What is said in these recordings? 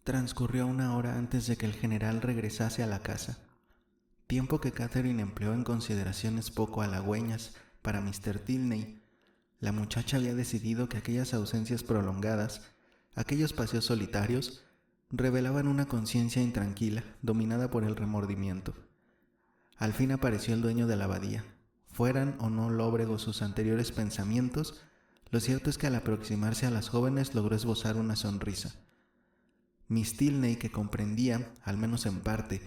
Transcurrió 1 hora antes de que el general regresase a la casa, tiempo que Catherine empleó en consideraciones poco halagüeñas para Mr. Tilney. La muchacha había decidido que aquellas ausencias prolongadas, aquellos paseos solitarios, revelaban una conciencia intranquila, dominada por el remordimiento. Al fin apareció el dueño de la abadía. Fueran o no lóbregos sus anteriores pensamientos, lo cierto es que al aproximarse a las jóvenes logró esbozar una sonrisa. Miss Tilney, que comprendía, al menos en parte,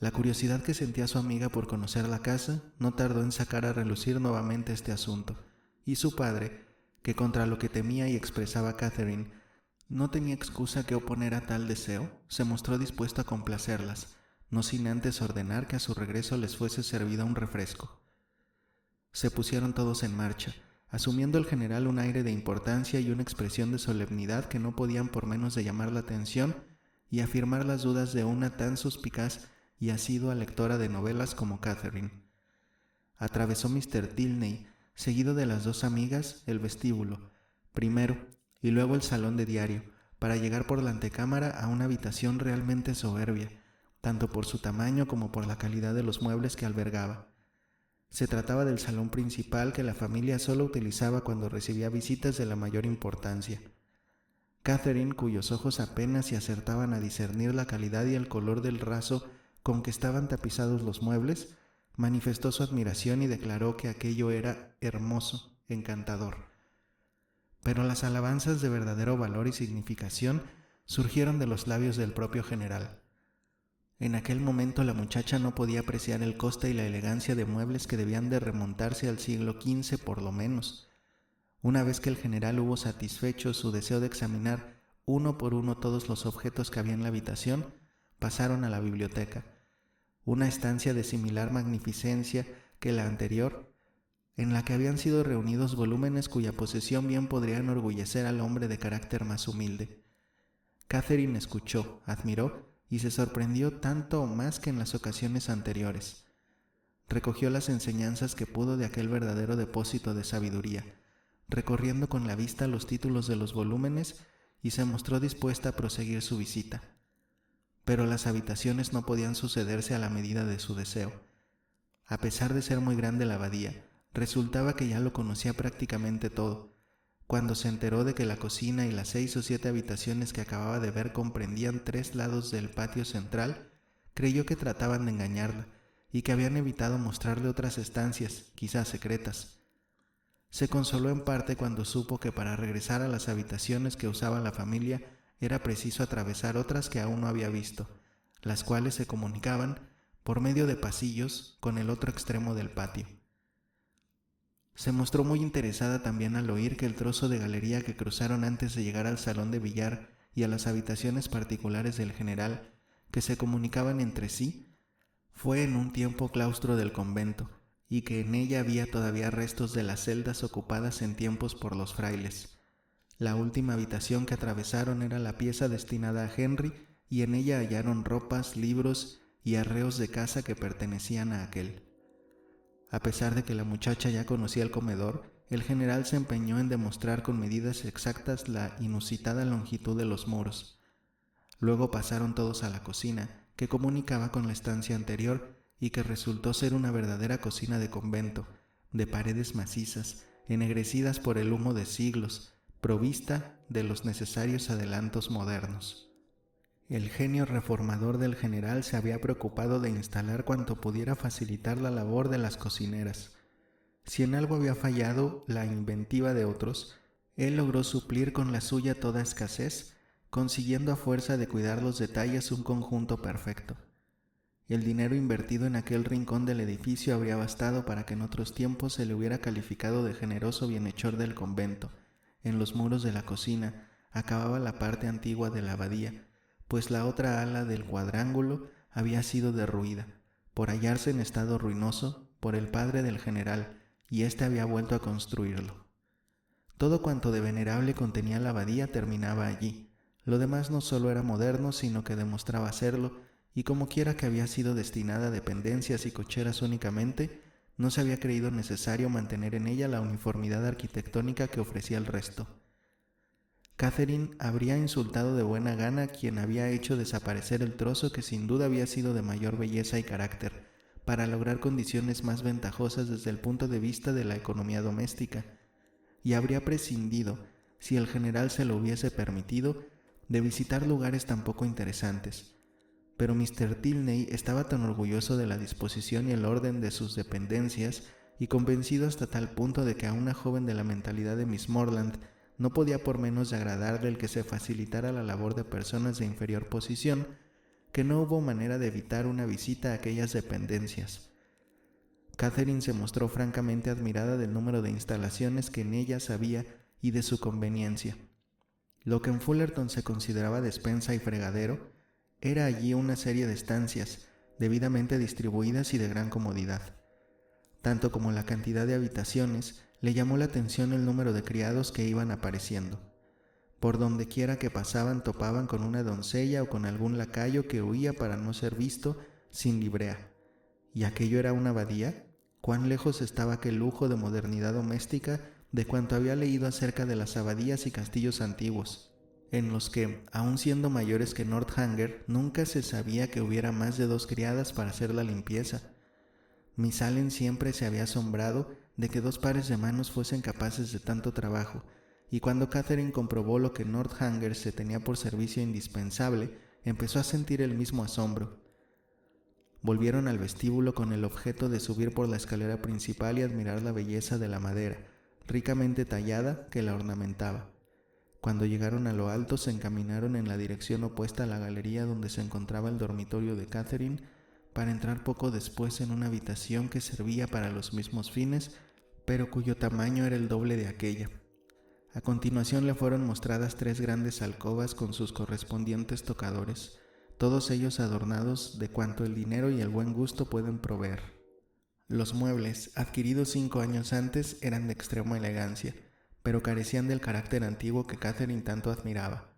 la curiosidad que sentía su amiga por conocer la casa, no tardó en sacar a relucir nuevamente este asunto, y su padre, que contra lo que temía y expresaba Catherine, no tenía excusa que oponer a tal deseo, se mostró dispuesto a complacerlas, no sin antes ordenar que a su regreso les fuese servido un refresco. Se pusieron todos en marcha, asumiendo el general un aire de importancia y una expresión de solemnidad que no podían por menos de llamar la atención y afirmar las dudas de una tan suspicaz y asidua lectora de novelas como Catherine. Atravesó Mr. Tilney, seguido de las dos amigas, el vestíbulo, primero, y luego el salón de diario, para llegar por la antecámara a una habitación realmente soberbia, tanto por su tamaño como por la calidad de los muebles que albergaba. Se trataba del salón principal que la familia solo utilizaba cuando recibía visitas de la mayor importancia. Catherine, cuyos ojos apenas se acertaban a discernir la calidad y el color del raso con que estaban tapizados los muebles, manifestó su admiración y declaró que aquello era hermoso, encantador. Pero las alabanzas de verdadero valor y significación surgieron de los labios del propio general. En aquel momento la muchacha no podía apreciar el coste y la elegancia de muebles que debían de remontarse al siglo XV por lo menos. Una vez que el general hubo satisfecho su deseo de examinar uno por uno todos los objetos que había en la habitación, pasaron a la biblioteca, una estancia de similar magnificencia que la anterior, en la que habían sido reunidos volúmenes cuya posesión bien podría enorgullecer al hombre de carácter más humilde. Catherine escuchó, admiró y se sorprendió tanto o más que en las ocasiones anteriores. Recogió las enseñanzas que pudo de aquel verdadero depósito de sabiduría, recorriendo con la vista los títulos de los volúmenes, y se mostró dispuesta a proseguir su visita. Pero las habitaciones no podían sucederse a la medida de su deseo. A pesar de ser muy grande la abadía, resultaba que ya lo conocía prácticamente todo. Cuando se enteró de que la cocina y las 6 o 7 habitaciones que acababa de ver comprendían 3 lados del patio central, creyó que trataban de engañarla y que habían evitado mostrarle otras estancias, quizás secretas. Se consoló en parte cuando supo que para regresar a las habitaciones que usaba la familia era preciso atravesar otras que aún no había visto, las cuales se comunicaban, por medio de pasillos, con el otro extremo del patio. Se mostró muy interesada también al oír que el trozo de galería que cruzaron antes de llegar al salón de billar y a las habitaciones particulares del general, que se comunicaban entre sí, fue en un tiempo claustro del convento, y que en ella había todavía restos de las celdas ocupadas en tiempos por los frailes. La última habitación que atravesaron era la pieza destinada a Henry, y en ella hallaron ropas, libros y arreos de casa que pertenecían a aquel. A pesar de que la muchacha ya conocía el comedor, el general se empeñó en demostrar con medidas exactas la inusitada longitud de los muros. Luego pasaron todos a la cocina, que comunicaba con la estancia anterior y que resultó ser una verdadera cocina de convento, de paredes macizas, ennegrecidas por el humo de siglos, provista de los necesarios adelantos modernos. El genio reformador del general se había preocupado de instalar cuanto pudiera facilitar la labor de las cocineras. Si en algo había fallado la inventiva de otros, él logró suplir con la suya toda escasez, consiguiendo a fuerza de cuidar los detalles un conjunto perfecto. El dinero invertido en aquel rincón del edificio habría bastado para que en otros tiempos se le hubiera calificado de generoso bienhechor del convento. En los muros de la cocina acababa la parte antigua de la abadía, pues la otra ala del cuadrángulo había sido derruida, por hallarse en estado ruinoso, por el padre del general, y éste había vuelto a construirlo. Todo cuanto de venerable contenía la abadía terminaba allí. Lo demás no solo era moderno, sino que demostraba serlo, y como quiera que había sido destinada a dependencias y cocheras únicamente, no se había creído necesario mantener en ella la uniformidad arquitectónica que ofrecía el resto. Catherine habría insultado de buena gana a quien había hecho desaparecer el trozo que sin duda había sido de mayor belleza y carácter, para lograr condiciones más ventajosas desde el punto de vista de la economía doméstica, y habría prescindido, si el general se lo hubiese permitido, de visitar lugares tan poco interesantes. Pero Mr. Tilney estaba tan orgulloso de la disposición y el orden de sus dependencias y convencido hasta tal punto de que a una joven de la mentalidad de Miss Morland no podía por menos de agradarle el que se facilitara la labor de personas de inferior posición, que no hubo manera de evitar una visita a aquellas dependencias. Catherine se mostró francamente admirada del número de instalaciones que en ellas había y de su conveniencia. Lo que en Fullerton se consideraba despensa y fregadero, era allí una serie de estancias, debidamente distribuidas y de gran comodidad. Tanto como la cantidad de habitaciones, le llamó la atención el número de criados que iban apareciendo. Por donde quiera que pasaban topaban con una doncella o con algún lacayo que huía para no ser visto sin librea. ¿Y aquello era una abadía? ¿Cuán lejos estaba aquel lujo de modernidad doméstica de cuanto había leído acerca de las abadías y castillos antiguos, en los que, aun siendo mayores que Northanger, nunca se sabía que hubiera más de 2 criadas para hacer la limpieza? Miss Allen siempre se había asombrado de que 2 pares de manos fuesen capaces de tanto trabajo, y cuando Catherine comprobó lo que Northanger se tenía por servicio indispensable, empezó a sentir el mismo asombro. Volvieron al vestíbulo con el objeto de subir por la escalera principal y admirar la belleza de la madera, ricamente tallada, que la ornamentaba. Cuando llegaron a lo alto, se encaminaron en la dirección opuesta a la galería donde se encontraba el dormitorio de Catherine, para entrar poco después en una habitación que servía para los mismos fines, pero cuyo tamaño era el doble de aquella. A continuación le fueron mostradas 3 grandes alcobas con sus correspondientes tocadores, todos ellos adornados de cuanto el dinero y el buen gusto pueden proveer. Los muebles, adquiridos 5 años antes, eran de extrema elegancia, pero carecían del carácter antiguo que Catherine tanto admiraba.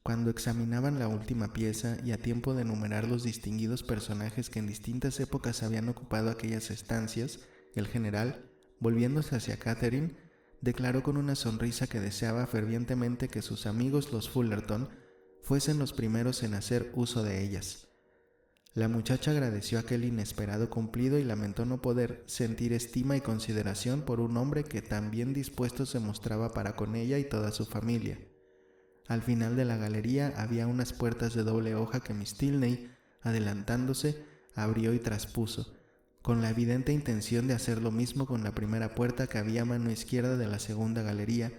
Cuando examinaban la última pieza y a tiempo de enumerar los distinguidos personajes que en distintas épocas habían ocupado aquellas estancias, el general, volviéndose hacia Catherine, declaró con una sonrisa que deseaba fervientemente que sus amigos los Fullerton fuesen los primeros en hacer uso de ellas. La muchacha agradeció aquel inesperado cumplido y lamentó no poder sentir estima y consideración por un hombre que tan bien dispuesto se mostraba para con ella y toda su familia. Al final de la galería había unas puertas de doble hoja que Miss Tilney, adelantándose, abrió y traspuso, con la evidente intención de hacer lo mismo con la primera puerta que había a mano izquierda de la segunda galería,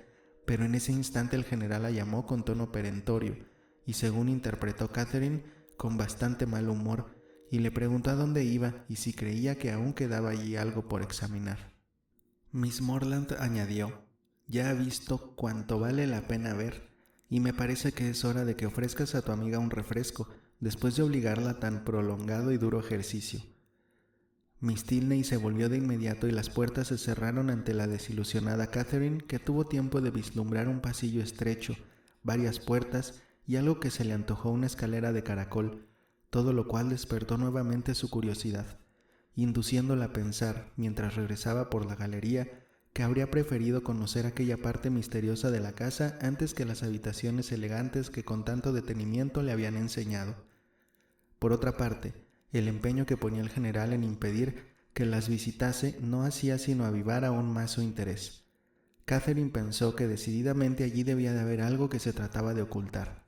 pero en ese instante el general la llamó con tono perentorio, y según interpretó Catherine, con bastante mal humor, y le preguntó a dónde iba y si creía que aún quedaba allí algo por examinar. Miss Morland añadió: «Ya ha visto cuánto vale la pena ver, y me parece que es hora de que ofrezcas a tu amiga un refresco, después de obligarla a tan prolongado y duro ejercicio». Miss Tilney se volvió de inmediato y las puertas se cerraron ante la desilusionada Catherine, que tuvo tiempo de vislumbrar un pasillo estrecho, varias puertas y algo que se le antojó una escalera de caracol, todo lo cual despertó nuevamente su curiosidad, induciéndola a pensar, mientras regresaba por la galería, que habría preferido conocer aquella parte misteriosa de la casa antes que las habitaciones elegantes que con tanto detenimiento le habían enseñado. Por otra parte, el empeño que ponía el general en impedir que las visitase no hacía sino avivar aún más su interés. Catherine pensó que decididamente allí debía de haber algo que se trataba de ocultar.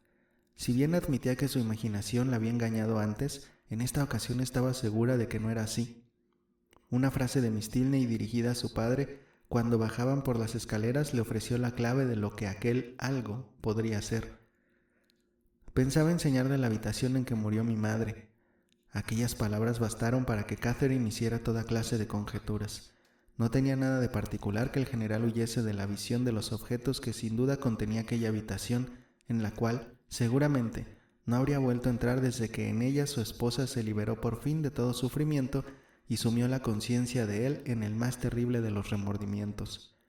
Si bien admitía que su imaginación la había engañado antes, en esta ocasión estaba segura de que no era así. Una frase de Miss Tilney dirigida a su padre, cuando bajaban por las escaleras, le ofreció la clave de lo que aquel algo podría ser. «Pensaba enseñarle la habitación en que murió mi madre». Aquellas palabras bastaron para que Catherine hiciera toda clase de conjeturas. No tenía nada de particular que el general huyese de la visión de los objetos que sin duda contenía aquella habitación, en la cual, seguramente, no habría vuelto a entrar desde que en ella su esposa se liberó por fin de todo sufrimiento y sumió la conciencia de él en el más terrible de los remordimientos.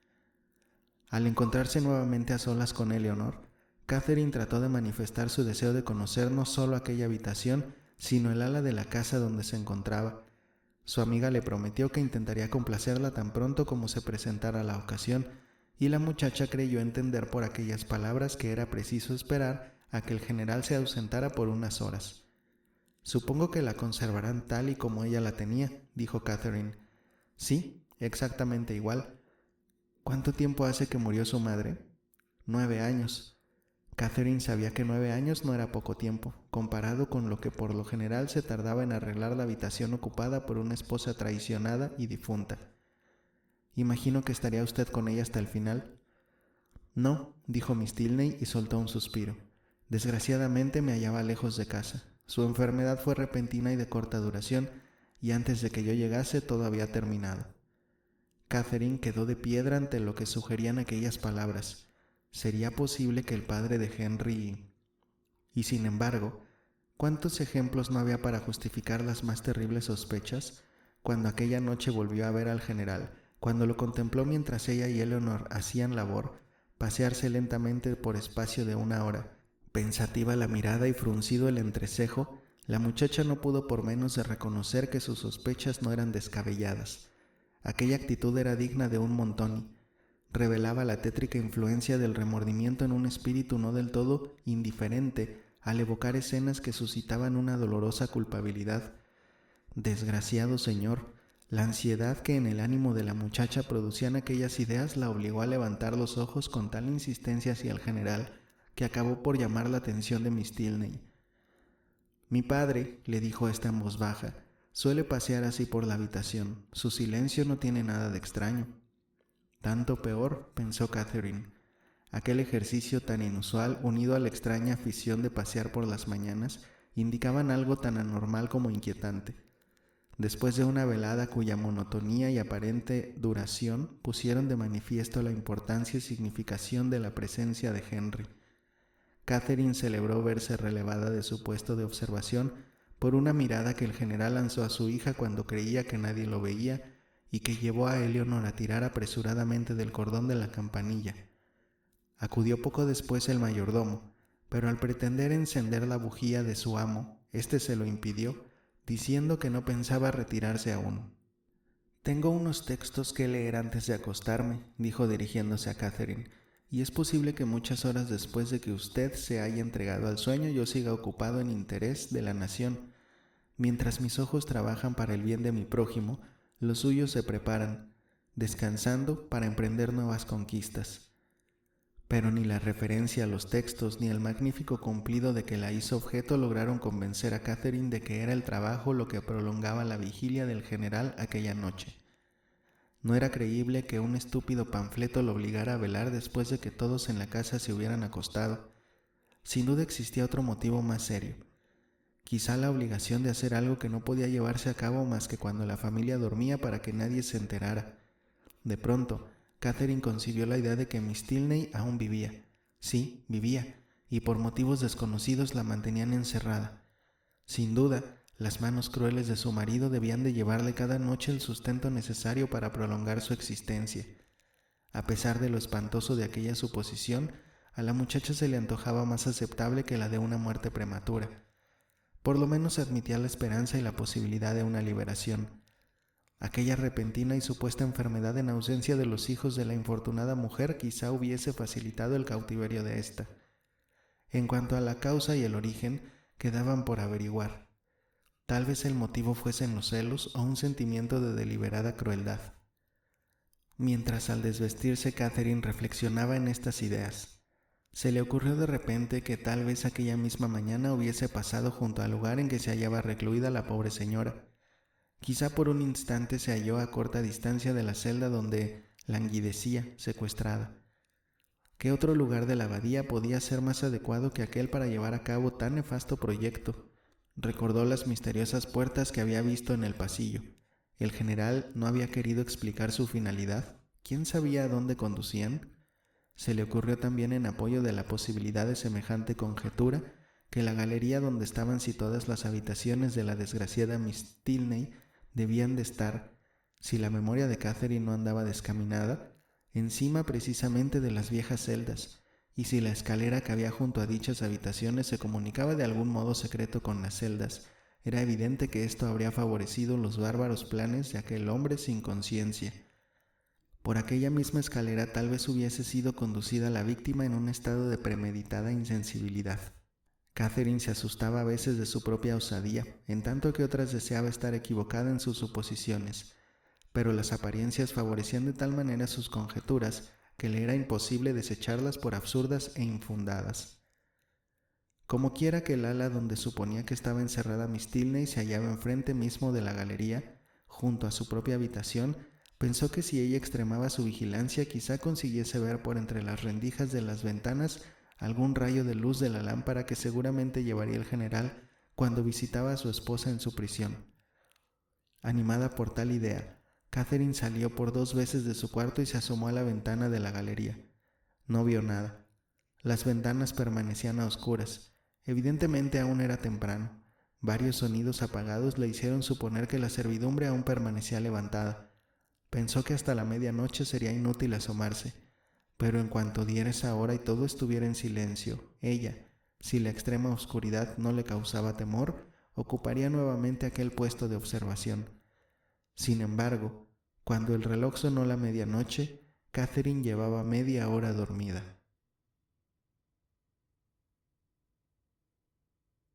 Al encontrarse nuevamente a solas con Eleanor, Catherine trató de manifestar su deseo de conocer no solo aquella habitación, sino el ala de la casa donde se encontraba. Su amiga le prometió que intentaría complacerla tan pronto como se presentara la ocasión, y la muchacha creyó entender por aquellas palabras que era preciso esperar a que el general se ausentara por unas horas. «Supongo que la conservarán tal y como ella la tenía», dijo Catherine. «Sí, exactamente igual». «¿Cuánto tiempo hace que murió su madre?» 9 años. Catherine sabía que 9 años no era poco tiempo, comparado con lo que por lo general se tardaba en arreglar la habitación ocupada por una esposa traicionada y difunta. «Imagino que estaría usted con ella hasta el final». «No», dijo Miss Tilney y soltó un suspiro. «Desgraciadamente me hallaba lejos de casa. Su enfermedad fue repentina y de corta duración, y antes de que yo llegase todo había terminado». Catherine quedó de piedra ante lo que sugerían aquellas palabras. ¿Sería posible que el padre de Henry...? Y sin embargo, ¿cuántos ejemplos no había para justificar las más terribles sospechas? Cuando aquella noche volvió a ver al general, cuando lo contempló mientras ella y Eleanor hacían labor, pasearse lentamente por espacio de 1 hora, pensativa la mirada y fruncido el entrecejo, la muchacha no pudo por menos de reconocer que sus sospechas no eran descabelladas. Aquella actitud era digna de un Montoni. Revelaba la tétrica influencia del remordimiento en un espíritu no del todo indiferente al evocar escenas que suscitaban una dolorosa culpabilidad. Desgraciado señor, la ansiedad que en el ánimo de la muchacha producían aquellas ideas la obligó a levantar los ojos con tal insistencia hacia el general que acabó por llamar la atención de Miss Tilney. «Mi padre», le dijo ésta en voz baja, «suele pasear así por la habitación. Su silencio no tiene nada de extraño». «Tanto peor», pensó Catherine. Aquel ejercicio tan inusual, unido a la extraña afición de pasear por las mañanas, indicaban algo tan anormal como inquietante. Después de una velada cuya monotonía y aparente duración pusieron de manifiesto la importancia y significación de la presencia de Henry, Catherine celebró verse relevada de su puesto de observación por una mirada que el general lanzó a su hija cuando creía que nadie lo veía y que llevó a Eleanor a tirar apresuradamente del cordón de la campanilla. Acudió poco después el mayordomo, pero al pretender encender la bujía de su amo, éste se lo impidió, diciendo que no pensaba retirarse aún. «Tengo unos textos que leer antes de acostarme», dijo dirigiéndose a Catherine, «y es posible que muchas horas después de que usted se haya entregado al sueño yo siga ocupado en interés de la nación. Mientras mis ojos trabajan para el bien de mi prójimo, los suyos se preparan, descansando para emprender nuevas conquistas». Pero ni la referencia a los textos ni el magnífico cumplido de que la hizo objeto lograron convencer a Catherine de que era el trabajo lo que prolongaba la vigilia del general aquella noche. No era creíble que un estúpido panfleto lo obligara a velar después de que todos en la casa se hubieran acostado. Sin duda existía otro motivo más serio. Quizá la obligación de hacer algo que no podía llevarse a cabo más que cuando la familia dormía para que nadie se enterara. De pronto, Catherine concibió la idea de que Miss Tilney aún vivía. Sí, vivía, y por motivos desconocidos la mantenían encerrada. Sin duda, las manos crueles de su marido debían de llevarle cada noche el sustento necesario para prolongar su existencia. A pesar de lo espantoso de aquella suposición, a la muchacha se le antojaba más aceptable que la de una muerte prematura. Por lo menos admitía la esperanza y la posibilidad de una liberación. Aquella repentina y supuesta enfermedad en ausencia de los hijos de la infortunada mujer quizá hubiese facilitado el cautiverio de ésta. En cuanto a la causa y el origen, quedaban por averiguar. Tal vez el motivo fuesen los celos o un sentimiento de deliberada crueldad. Mientras al desvestirse Catherine reflexionaba en estas ideas, se le ocurrió de repente que tal vez aquella misma mañana hubiese pasado junto al lugar en que se hallaba recluida la pobre señora. Quizá por un instante se halló a corta distancia de la celda donde languidecía, secuestrada. ¿Qué otro lugar de la abadía podía ser más adecuado que aquel para llevar a cabo tan nefasto proyecto? Recordó las misteriosas puertas que había visto en el pasillo. ¿El general no había querido explicar su finalidad? ¿Quién sabía a dónde conducían? Se le ocurrió también, en apoyo de la posibilidad de semejante conjetura, que la galería donde estaban situadas las habitaciones de la desgraciada Miss Tilney debían de estar, si la memoria de Catherine no andaba descaminada, encima precisamente de las viejas celdas, y si la escalera que había junto a dichas habitaciones se comunicaba de algún modo secreto con las celdas, era evidente que esto habría favorecido los bárbaros planes de aquel hombre sin conciencia. Por aquella misma escalera tal vez hubiese sido conducida la víctima en un estado de premeditada insensibilidad. Catherine se asustaba a veces de su propia osadía, en tanto que otras deseaba estar equivocada en sus suposiciones, pero las apariencias favorecían de tal manera sus conjeturas que le era imposible desecharlas por absurdas e infundadas. Como quiera que el ala donde suponía que estaba encerrada Miss Tilney se hallaba enfrente mismo de la galería, junto a su propia habitación, pensó que si ella extremaba su vigilancia quizá consiguiese ver por entre las rendijas de las ventanas algún rayo de luz de la lámpara que seguramente llevaría el general cuando visitaba a su esposa en su prisión. Animada por tal idea, Catherine salió por 2 veces de su cuarto y se asomó a la ventana de la galería. No vio nada. Las ventanas permanecían a oscuras. Evidentemente aún era temprano. Varios sonidos apagados le hicieron suponer que la servidumbre aún permanecía levantada. Pensó que hasta la medianoche sería inútil asomarse, pero en cuanto diera esa hora y todo estuviera en silencio, ella, si la extrema oscuridad no le causaba temor, ocuparía nuevamente aquel puesto de observación. Sin embargo, cuando el reloj sonó la medianoche, Catherine llevaba media hora dormida.